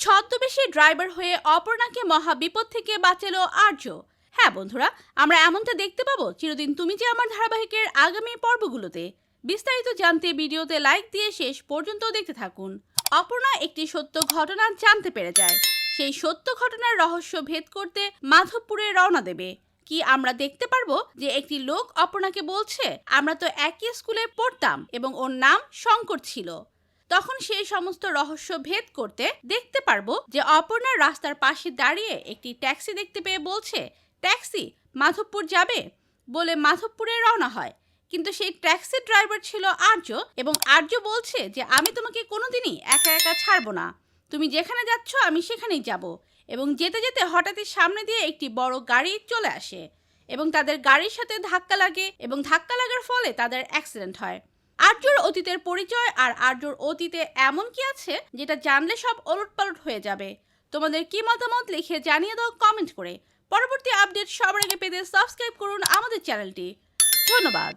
ছদ্মবেশী ড্রাইভার হয়ে অপর্ণাকে মহা বিপদ থেকে বাঁচালো আর্য। হ্যাঁ বন্ধুরা, আমরা এমনটা দেখতে পাবো চিরদিন তুমি যে আমার ধারাবাহিকের আগামী পর্বগুলোতে। বিস্তারিত জানতে ভিডিওতে লাইক দিয়ে শেষ পর্যন্ত দেখতে থাকুন। অপর্ণা একটি সত্য ঘটনা জানতে পেরে যায়। সেই সত্য ঘটনার রহস্য ভেদ করতে মাধবপুরে রওনা দেবে। কি আমরা দেখতে পারবো যে একটি লোক অপর্ণাকে বলছে, আমরা তো একই স্কুলে পড়তাম এবং ওর নাম শঙ্কর ছিল। তখন সেই সমস্ত রহস্য ভেদ করতে দেখতে পারবো যে অপর্ণা রাস্তার পাশে দাঁড়িয়ে একটি ট্যাক্সি দেখতে পেয়ে বলছে, ট্যাক্সি মাধবপুর যাবে বলে মাধবপুরে রওনা হয়। কিন্তু সেই ট্যাক্সির ড্রাইভার ছিল আর্য এবং আর্য বলছে যে আমি তোমাকে কোনোদিনই একা একা ছাড়বো না, তুমি যেখানে যাচ্ছ আমি সেখানেই যাব। এবং যেতে যেতে হঠাৎই সামনে দিয়ে একটি বড় গাড়ি চলে আসে এবং তাদের গাড়ির সাথে ধাক্কা লাগে এবং ধাক্কা লাগার ফলে তাদের অ্যাক্সিডেন্ট হয়। আর্যর অতীতের পরিচয় আর আর্যর অতীতে এমন কি আছে যেটা জানলে সব ওলটপালট হয়ে যাবে। তোমাদের কি মতামত লিখে জানিয়ে দাও কমেন্ট করে। পরবর্তী আপডেট সবার আগে পেতে সাবস্ক্রাইব করুন আমাদের চ্যানেলটি। ধন্যবাদ।